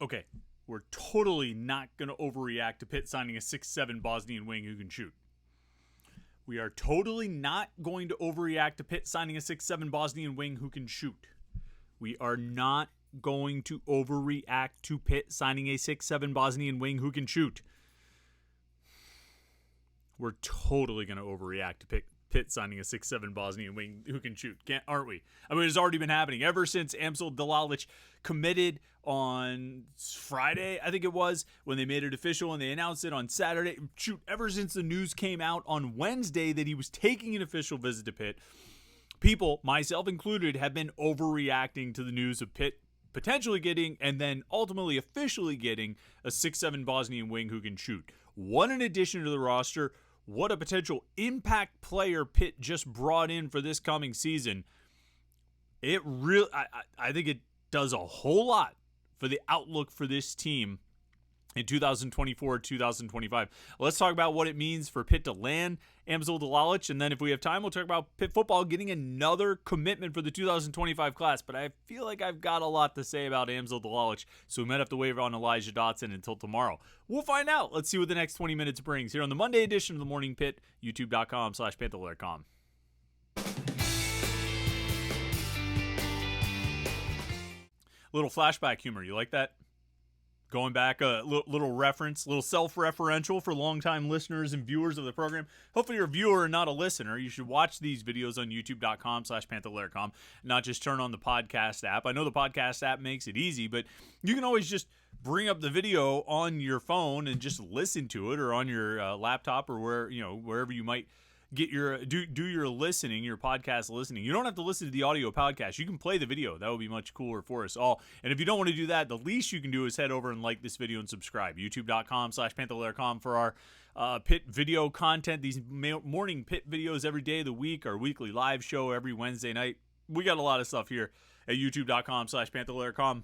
Okay, we're totally not going to overreact to Pitt signing a 6'7" Bosnian wing who can shoot. We are totally not going to overreact to Pitt signing a 6'7" Bosnian wing who can shoot. We are not going to overreact to Pitt signing a 6'7" Bosnian wing who can shoot. We're totally going to overreact to Pitt signing a 6'7" Bosnian wing who can shoot, aren't we? I mean, it's already been happening ever since Amsel Delalic committed on Friday, I think it was, when they made it official and they announced it on Saturday. Shoot, ever since the news came out on Wednesday that he was taking an official visit to Pitt, people, myself included, have been overreacting to the news of Pitt potentially getting and then ultimately officially getting a 6'7" Bosnian wing who can shoot. What an addition to the roster. What a potential impact player Pitt just brought in for this coming season. It really, I think it does a whole lot for the outlook for this team in 2024-2025. Let's talk about what it means for Pitt to land Amsal Delalic, and then if we have time, we'll talk about Pitt football getting another commitment for the 2025 class. But I feel like I've got a lot to say about Amsal Delalic, so we might have to waive on Elijah Dotson until tomorrow. We'll find out. Let's see what the next 20 minutes brings here on the Monday edition of the Morning Pitt, youtube.com/Panther-Lair.com. Little flashback humor. You like that? Going back, a little reference, little self-referential for longtime listeners and viewers of the program. Hopefully you're a viewer and not a listener. You should watch these videos on youtube.com/Panther-Lair.com, not just turn on the podcast app. I know the podcast app makes it easy, but you can always just bring up the video on your phone and just listen to it, or on your laptop, or wherever you might get your do your listening, your podcast listening. You don't have to listen to the audio podcast. You can play the video. That would be much cooler for us all. And if you don't want to do that, the least you can do is head over and like this video and subscribe. youtube.com/Panther-Lair.com for our Pitt video content. These morning Pitt videos every day of the week, our weekly live show every Wednesday night. We got a lot of stuff here at youtube.com/Panther-Lair.com,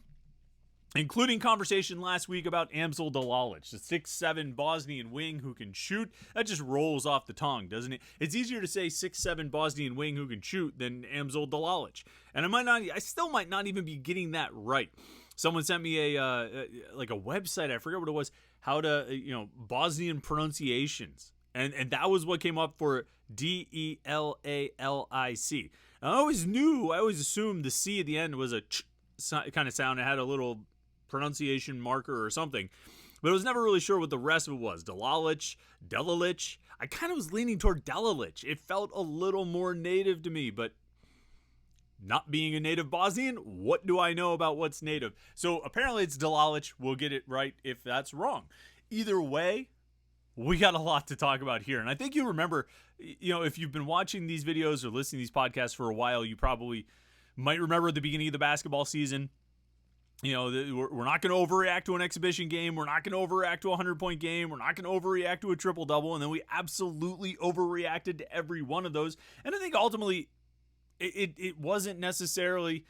including conversation last week about Amsal Delalic, the 6'7" Bosnian wing who can shoot. That just rolls off the tongue, doesn't it? It's easier to say 6'7" Bosnian wing who can shoot than Amsal Delalic. And I still might not even be getting that right. Someone sent me a website, I forget what it was, how to, Bosnian pronunciations. And that was what came up for Delalic. I always assumed the C at the end was a ch kind of sound. It had a little pronunciation marker or something, but I was never really sure what the rest of it was. Delalic. I kind of was leaning toward Delalic. It felt a little more native to me, but not being a native Bosnian, what do I know about what's native? So apparently it's Delalic. We'll get it right if that's wrong. Either way, we got a lot to talk about here. And I think you remember, if you've been watching these videos or listening to these podcasts for a while, you probably might remember at the beginning of the basketball season, we're not going to overreact to an exhibition game. We're not going to overreact to a 100-point game. We're not going to overreact to a triple-double. And then we absolutely overreacted to every one of those. And I think ultimately it wasn't necessarily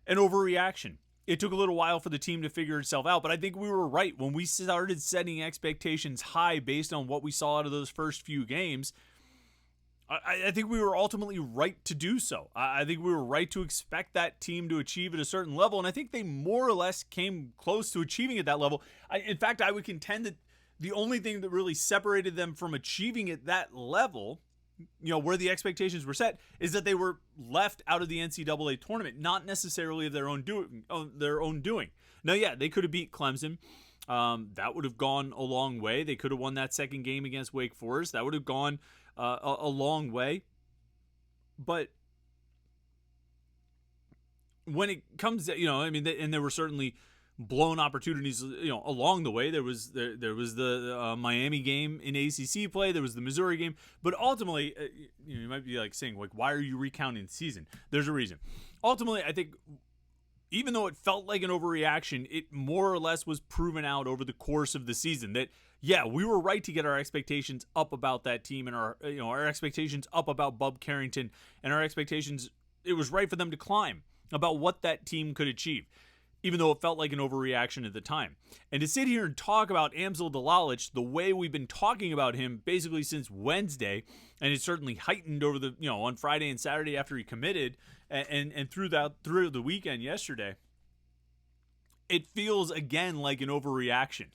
an overreaction. It took a little while for the team to figure itself out, but I think we were right when we started setting expectations high based on what we saw out of those first few games. I think we were ultimately right to do so. I think we were right to expect that team to achieve at a certain level, and I think they more or less came close to achieving at that level. In fact, I would contend that the only thing that really separated them from achieving at that level, where the expectations were set, is that they were left out of the NCAA tournament, not necessarily of their own doing. Now, yeah, they could have beat Clemson. That would have gone a long way. They could have won that second game against Wake Forest. That would have gone a long way. But when it comes to, and there were certainly blown opportunities, along the way. There was the Miami game in ACC play. There was the Missouri game. But ultimately, you might be saying, why are you recounting the season? There's a reason. Ultimately, I think, even though it felt like an overreaction, it more or less was proven out over the course of the season that, yeah, we were right to get our expectations up about that team, and our expectations up about Bub Carrington, and our expectations, it was right for them to climb about what that team could achieve, even though it felt like an overreaction at the time. And to sit here and talk about Amsel Delalic the way we've been talking about him basically since Wednesday, and it's certainly heightened over the, on Friday and Saturday after he committed, and through the weekend yesterday, it feels again like an overreaction.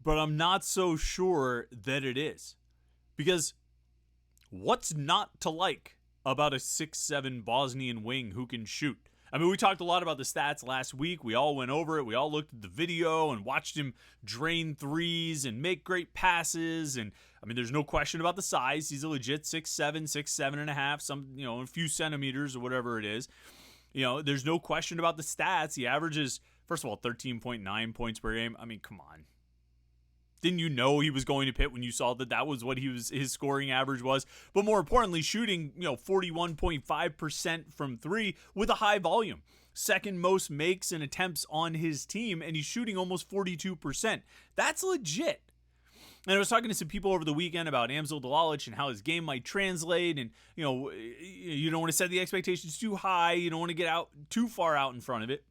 But I'm not so sure that it is. Because what's not to like about a 6'7" Bosnian wing who can shoot? I mean, we talked a lot about the stats last week. We all went over it. We all looked at the video and watched him drain threes and make great passes. And, I mean, there's no question about the size. He's a legit 6'7", 6'7.5", a few centimeters or whatever it is. There's no question about the stats. He averages, first of all, 13.9 points per game. I mean, come on. Didn't you know he was going to Pitt when you saw that was what his scoring average was? But more importantly, shooting 41.5% from three with a high volume. Second most makes and attempts on his team, and he's shooting almost 42%. That's legit. And I was talking to some people over the weekend about Amsal Delalic and how his game might translate, and you don't want to set the expectations too high. You don't want to get out too far out in front of it.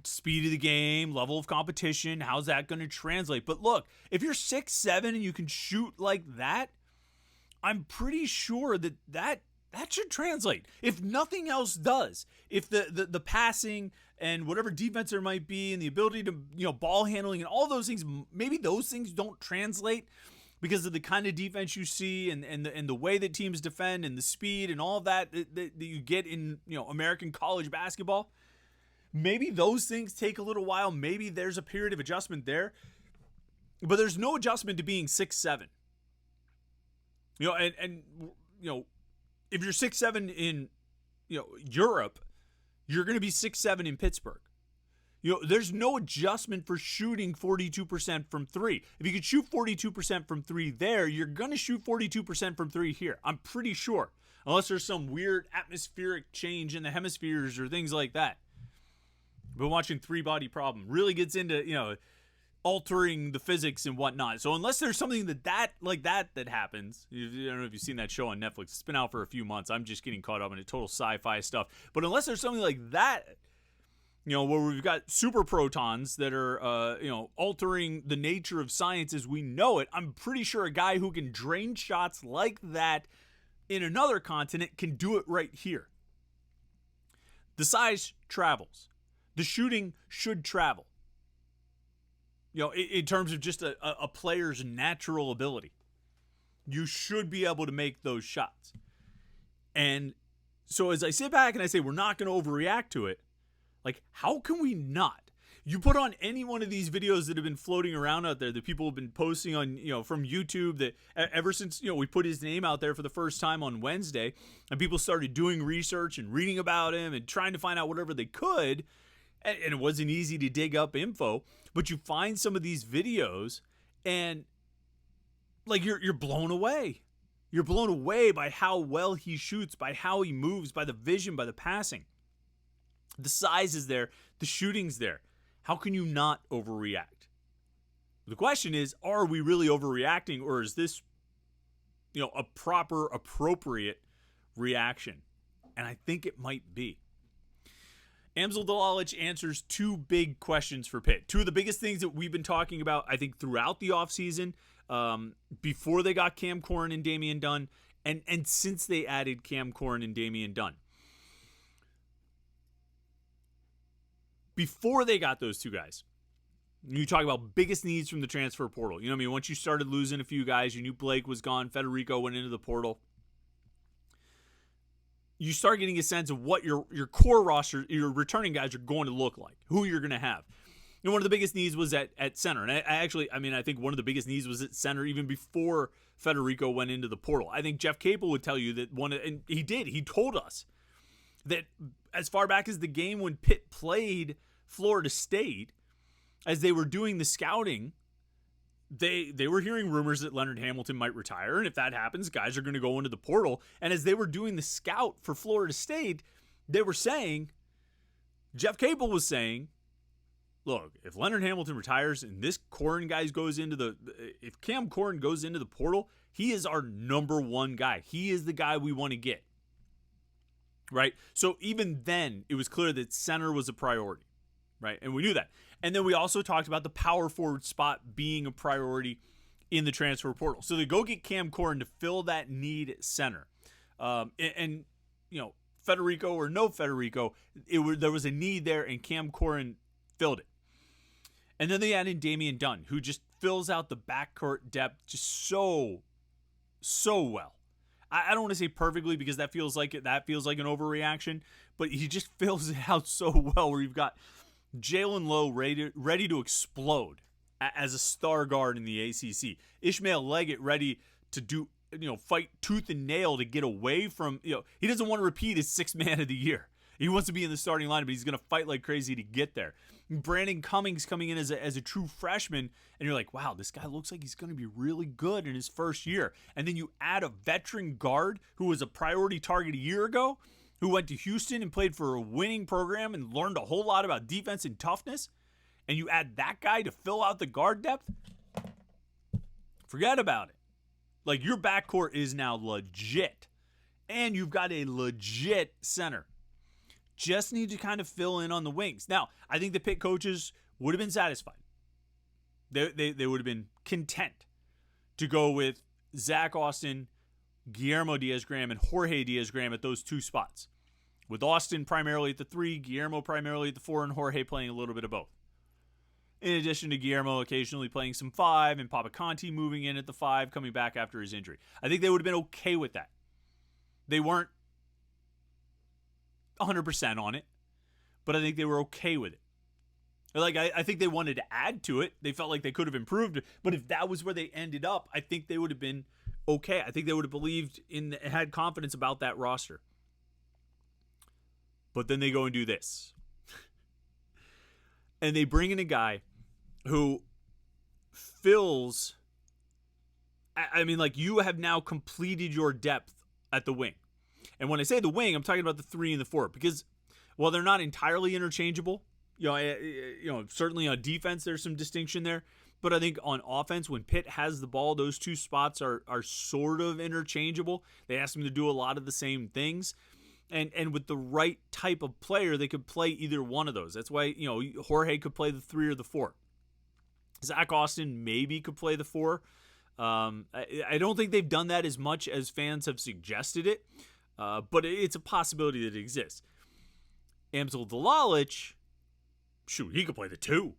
Speed of the game, level of competition, how's that going to translate? But look, if you're 6'7" and you can shoot like that, I'm pretty sure that should translate. If nothing else does, if the passing and whatever defense there might be and the ability to, ball handling and all those things, maybe those things don't translate because of the kind of defense you see and the way that teams defend and the speed and all of that you get in, American college basketball. Maybe those things take a little while. Maybe there's a period of adjustment there. But there's no adjustment to being 6'7". If you're 6'7" in, Europe, you're going to be 6'7" in Pittsburgh. There's no adjustment for shooting 42% from three. If you could shoot 42% from three there, you're going to shoot 42% from three here. I'm pretty sure. Unless there's some weird atmospheric change in the hemispheres or things like that. But watching Three Body Problem really gets into, altering the physics and whatnot. So unless there's something that happens, I don't know if you've seen that show on Netflix. It's been out for a few months. I'm just getting caught up in total sci-fi stuff. But unless there's something like that, where we've got super protons that are, altering the nature of science as we know it, I'm pretty sure a guy who can drain shots like that in another continent can do it right here. The size travels. The shooting should travel. In terms of just a player's natural ability. You should be able to make those shots. And so as I sit back and I say we're not going to overreact to it, how can we not? You put on any one of these videos that have been floating around out there that people have been posting on, from YouTube, that ever since, we put his name out there for the first time on Wednesday, and people started doing research and reading about him and trying to find out whatever they could. And it wasn't easy to dig up info, but you find some of these videos and you're blown away. You're blown away by how well he shoots, by how he moves, by the vision, by the passing. The size is there. The shooting's there. How can you not overreact? The question is, are we really overreacting, or is this, a proper, appropriate reaction? And I think it might be. Amsal Delalic answers two big questions for Pitt. Two of the biggest things that we've been talking about, I think, throughout the offseason, before they got Cam Corrin and Damian Dunn, and since they added Cam Corrin and Damian Dunn. Before they got those two guys, you talk about biggest needs from the transfer portal. Once you started losing a few guys, you knew Blake was gone, Federico went into the portal. You start getting a sense of what your core roster, your returning guys are going to look like, who you're going to have. One of the biggest needs was at center. And I think one of the biggest needs was at center even before Federico went into the portal. I think Jeff Capel would tell you that and he did. He told us that as far back as the game when Pitt played Florida State, as they were doing the scouting, they were hearing rumors that Leonard Hamilton might retire, and if that happens, guys are going to go into the portal. And as they were doing the scout for Florida State, they were saying, Jeff Capel was saying, look, if Leonard Hamilton retires and this Corrin guy if Cam Corrin goes into the portal, he is our number one guy. He is the guy we want to get. Right? So even then, it was clear that center was a priority. Right? And we knew that. And then we also talked about the power forward spot being a priority in the transfer portal. So they go get Cam Corrin to fill that need at center. Federico or no Federico, there was a need there, and Cam Corrin filled it. And then they add in Damian Dunn, who just fills out the backcourt depth just so well. I don't want to say perfectly because that feels like an overreaction, but he just fills it out so well, where you've got Jalen Lowe ready to explode as a star guard in the ACC. Ishmael Leggett ready to fight tooth and nail to get away from, he doesn't want to repeat his sixth man of the year. He wants to be in the starting lineup, but he's going to fight like crazy to get there. Brandon Cummings coming in as a true freshman, and you're like, wow, this guy looks like he's going to be really good in his first year. And then you add a veteran guard who was a priority target a year ago, who went to Houston and played for a winning program and learned a whole lot about defense and toughness, and you add that guy to fill out the guard depth, forget about it. Like, your backcourt is now legit, and you've got a legit center. Just need to kind of fill in on the wings. Now, I think the Pitt coaches would have been satisfied. They would have been content to go with Zach Austin, Guillermo Diaz-Graham, and Jorge Diaz-Graham at those two spots, with Austin primarily at the 3, Guillermo primarily at the 4, and Jorge playing a little bit of both. In addition to Guillermo occasionally playing some 5, and Papa Conti moving in at the 5, coming back after his injury. I think they would have been okay with that. They weren't 100% on it, but I think they were okay with it. Like, I think they wanted to add to it. They felt like they could have improved it, but if that was where they ended up, I think they would have been okay. I think they would have believed had confidence about that roster. But then they go and do this. And they bring in a guy who fills, you have now completed your depth at the wing. And when I say the wing, I'm talking about the 3 and the 4, because while they're not entirely interchangeable, certainly on defense there's some distinction there, but I think on offense, when Pitt has the ball, those two spots are sort of interchangeable. They ask them to do a lot of the same things, and with the right type of player, they could play either one of those. That's why Jorge could play the 3 or the 4. Zach Austin maybe could play the 4. I don't think they've done that as much as fans have suggested it. But it's a possibility that it exists. Amsel Delalic, he could play the 2.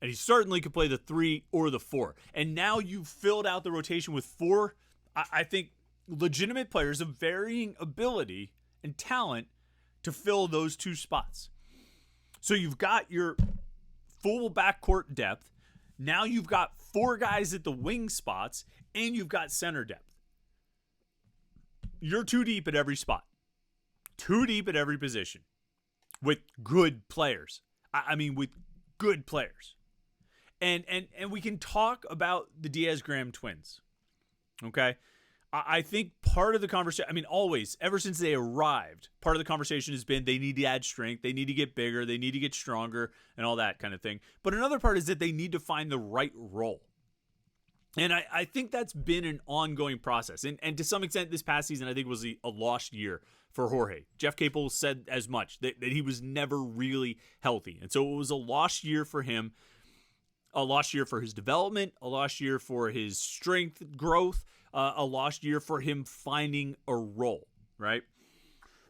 And he certainly could play the 3 or the 4. And now you've filled out the rotation with 4, I think, legitimate players of varying ability and talent to fill those 2 spots. So you've got your full backcourt depth. Now you've got 4 guys at the wing spots, and you've got center depth. You're too deep at every spot. Too deep at every position. With good players. With good players. And we can talk about the Diaz-Graham twins. Okay? I think part of the conversation, always, ever since they arrived, part of the conversation has been they need to add strength, they need to get bigger, they need to get stronger, and all that kind of thing. But another part is that they need to find the right role. And I think that's been an ongoing process. And to some extent, this past season, I think, was a lost year for Jorge. Jeff Capel said as much, that he was never really healthy. And so it was a lost year for him, a lost year for his development, a lost year for his strength growth, a lost year for him finding a role, right?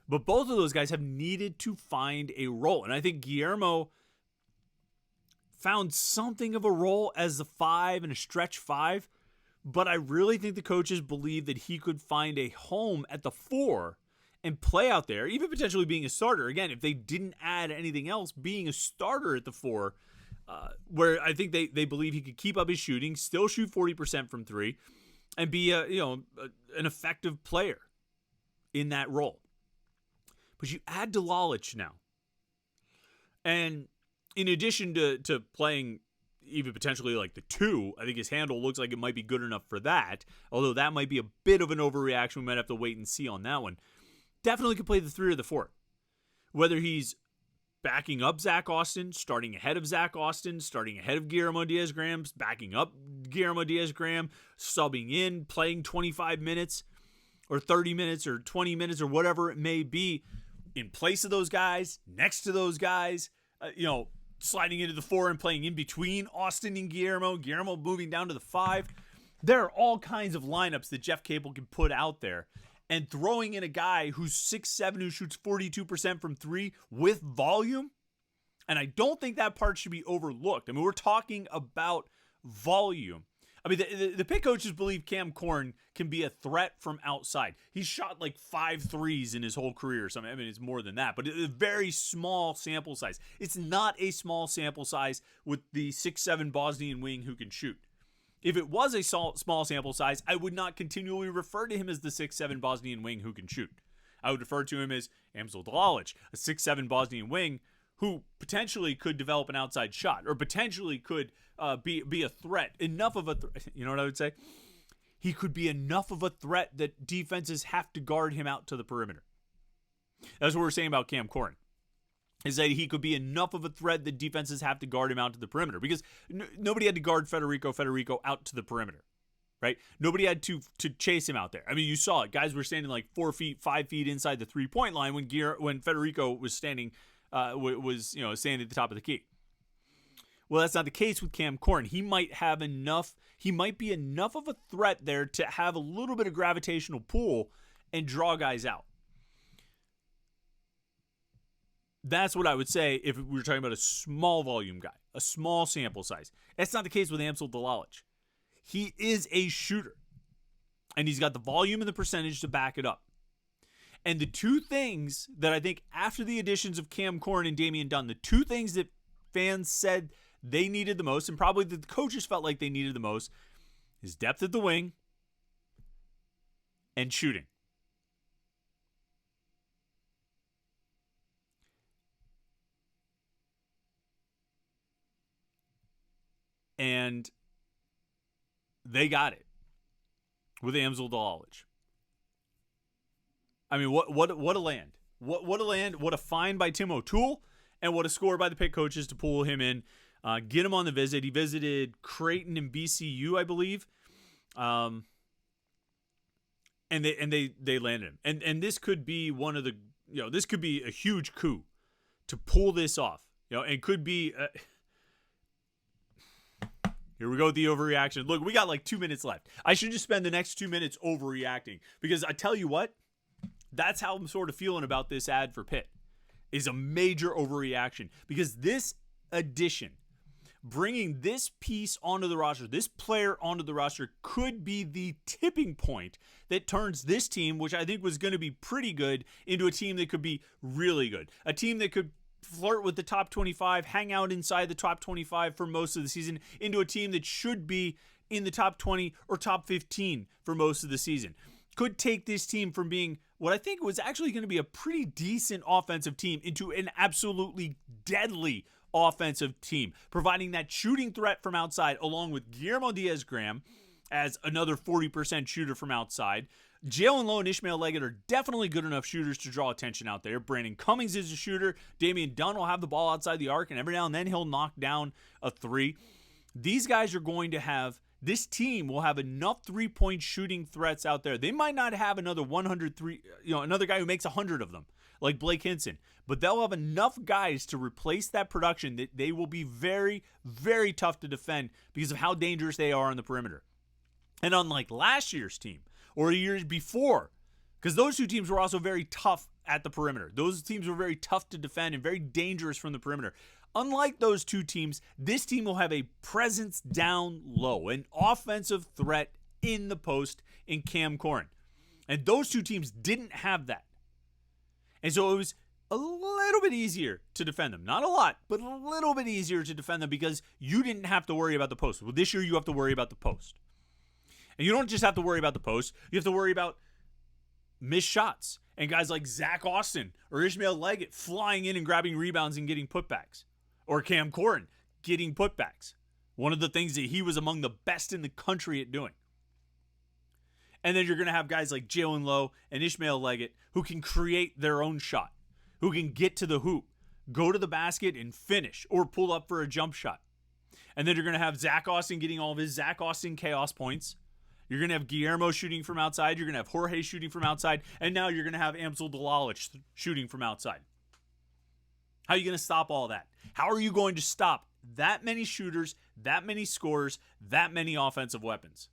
But both of those guys have needed to find a role. And I think Guillermo found something of a role as the 5 and a stretch 5, but I really think the coaches believe that he could find a home at the 4 and play out there, even potentially being a starter. Again, if they didn't add anything else, being a starter at the 4, where I think they believe he could keep up his shooting, still shoot 40% from 3, and be an effective player in that role. But you add Delalic now, and in addition to playing even potentially like the 2, I think his handle looks like it might be good enough for that. Although that might be a bit of an overreaction. We might have to wait and see on that one. Definitely could play the 3 or the 4. Whether he's backing up Zach Austin, starting ahead of Zach Austin, starting ahead of Guillermo Diaz-Graham, backing up Guillermo Diaz-Graham, subbing in, playing 25 minutes or 30 minutes or 20 minutes or whatever it may be, in place of those guys, next to those guys, sliding into the 4 and playing in between Austin and Guillermo moving down to the 5. There are all kinds of lineups that Jeff Capel can put out there. and throwing in a guy who's 6'7", who shoots 42% from three with volume. And I don't think that part should be overlooked. I mean, we're talking about volume. I mean, the Pitt coaches believe Cam Corn can be a threat from outside. He's shot like 5 threes in his whole career or something. I mean, it's more than that, but it's a very small sample size. It's not a small sample size with the 6'7" Bosnian wing who can shoot. If it was a small sample size, I would not continually refer to him as the 6'7" Bosnian wing who can shoot. I would refer to him as Amsel Delalic, a 6'7" Bosnian wing who potentially could develop an outside shot or potentially could be a threat. Enough of a you know what I would say? He could be enough of a threat that defenses have to guard him out to the perimeter. That's what we're saying about Cam Corn. Is that he could be enough of a threat that defenses have to guard him out to the perimeter, because nobody had to guard Federico out to the perimeter, right? Nobody had to chase him out there. I mean, you saw it. Guys were standing like 4 feet, 5 feet inside the 3-point line when Federico was standing standing at the top of the key. Well, that's not the case with Cam Corn. He might be enough of a threat there to have a little bit of gravitational pull and draw guys out. That's what I would say if we were talking about a small volume guy, a small sample size. That's not the case with Amsel Delalic. He is a shooter, and he's got the volume and the percentage to back it up. And the two things that I think after the additions of Cam Corn and Damian Dunn, the two things that fans said they needed the most, and probably the coaches felt like they needed the most, is depth at the wing and shooting. And they got it with Amsel Delalic. I mean, what a land. What a land. What a find by Tim O'Toole, and what a score by the Pitt coaches to pull him in, get him on the visit. He visited Creighton and BCU, I believe, and they landed him. And this could be one of the this could be a huge coup to pull this off. And could be. Here we go with the overreaction. Look, we got like 2 minutes left. I should just spend the next 2 minutes overreacting, because I tell you what, that's how I'm sort of feeling about this ad for Pitt, is a major overreaction, because this addition, bringing this piece onto the roster, this player onto the roster, could be the tipping point that turns this team, which I think was going to be pretty good, into a team that could be really good. A team that could flirt with the top 25, hang out inside the top 25 for most of the season, into a team that should be in the top 20 or top 15 for most of the season. Could take this team from being what I think was actually going to be a pretty decent offensive team into an absolutely deadly offensive team, providing that shooting threat from outside, along with Guillermo Diaz-Graham as another 40% shooter from outside. Jalen Lowe and Ishmael Leggett are definitely good enough shooters to draw attention out there. Brandon Cummings is a shooter. Damian Dunn will have the ball outside the arc, and every now and then he'll knock down a three. These guys are going to have, this team will have enough three-point shooting threats out there. They might not have another 103, another guy who makes 100 of them, like Blake Hinson, but they'll have enough guys to replace that production that they will be very, very tough to defend because of how dangerous they are on the perimeter. And unlike last year's team, or the years before, because those two teams were also very tough at the perimeter. Those teams were very tough to defend and very dangerous from the perimeter. Unlike those two teams, this team will have a presence down low, an offensive threat in the post in Cam Corn. And those two teams didn't have that. And so it was a little bit easier to defend them. Not a lot, but a little bit easier to defend them because you didn't have to worry about the post. Well, this year you have to worry about the post. And you don't just have to worry about the post. You have to worry about missed shots and guys like Zach Austin or Ishmael Leggett flying in and grabbing rebounds and getting putbacks. Or Cam Corn getting putbacks. One of the things that he was among the best in the country at doing. And then you're going to have guys like Jalen Lowe and Ishmael Leggett who can create their own shot, who can get to the hoop, go to the basket and finish, or pull up for a jump shot. And then you're going to have Zach Austin getting all of his Zach Austin chaos points. You're going to have Guillermo shooting from outside. You're going to have Jorge shooting from outside. And now you're going to have Amsel Delalic shooting from outside. How are you going to stop all that? How are you going to stop that many shooters, that many scorers, that many offensive weapons?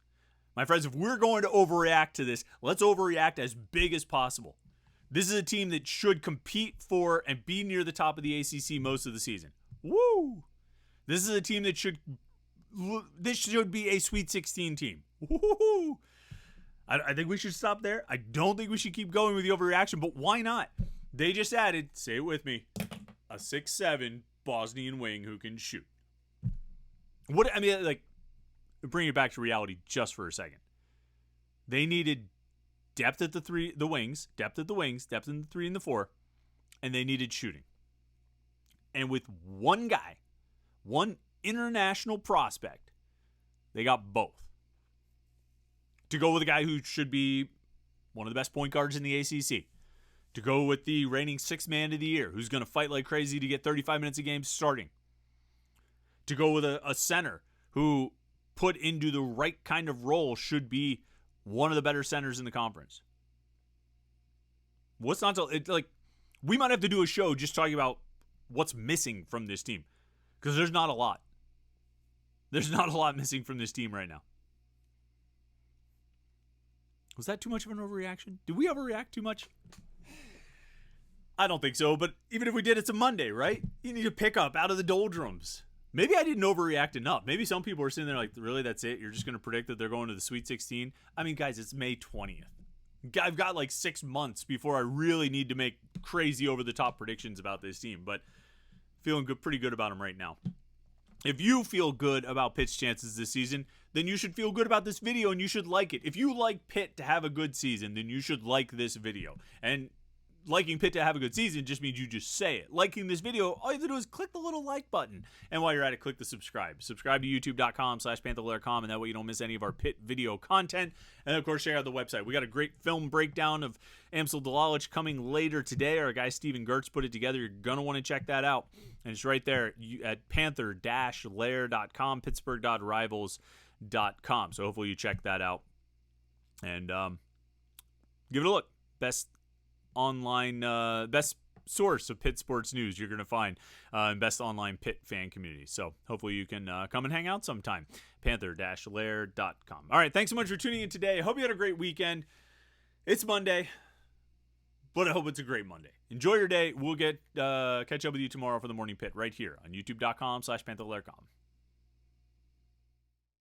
My friends, if we're going to overreact to this, let's overreact as big as possible. This is a team that should compete for and be near the top of the ACC most of the season. Woo! This is a team that should be a Sweet 16 team. Woo! I think we should stop there. I don't think we should keep going with the overreaction, but why not? They just added, say it with me, a 6'7" Bosnian wing who can shoot. Bring it back to reality just for a second. They needed depth at depth in the wings, depth in the 3 and the 4, and they needed shooting. And with one guy, one international prospect, they got both. To go with a guy who should be one of the best point guards in the ACC. To go with the reigning 6th man of the year, who's going to fight like crazy to get 35 minutes a game starting. To go with a center who, put into the right kind of role, should be one of the better centers in the conference. What's not to, we might have to do a show just talking about what's missing from this team, because there's not a lot. There's not a lot missing from this team right now. Was that too much of an overreaction? Did we overreact too much? I don't think so, but even if we did, it's a Monday, right? You need to pick up out of the doldrums. Maybe I didn't overreact enough. Maybe some people are sitting there like, really, that's it? You're just going to predict that they're going to the Sweet 16? I mean, guys, it's May 20th. I've got like 6 months before I really need to make crazy over-the-top predictions about this team, but feeling pretty good about them right now. If you feel good about Pitt's chances this season, then you should feel good about this video and you should like it. If you like Pitt to have a good season, then you should like this video. And liking Pitt to have a good season just means you just say it. Liking this video, all you have to do is click the little like button. And while you're at it, click the subscribe. Subscribe to youtube.com/Panther-Lair.com, and that way you don't miss any of our Pitt video content. And of course, check out the website. We got a great film breakdown of Amsel Delalic coming later today. Our guy Steven Gertz put it together. You're going to want to check that out. And it's right there at Panther-Lair.com, Pittsburgh.rivals.com. So hopefully you check that out. And give it a look. Best source of Pitt sports news you're going to find in best online Pitt fan community. So hopefully you can come and hang out sometime. Panther-Lair.com. All right, thanks so much for tuning in today. I hope you had a great weekend. It's Monday, but I hope it's a great Monday. Enjoy your day. We'll catch up with you tomorrow for the Morning Pitt right here on youtube.com/Panther-Lair.com.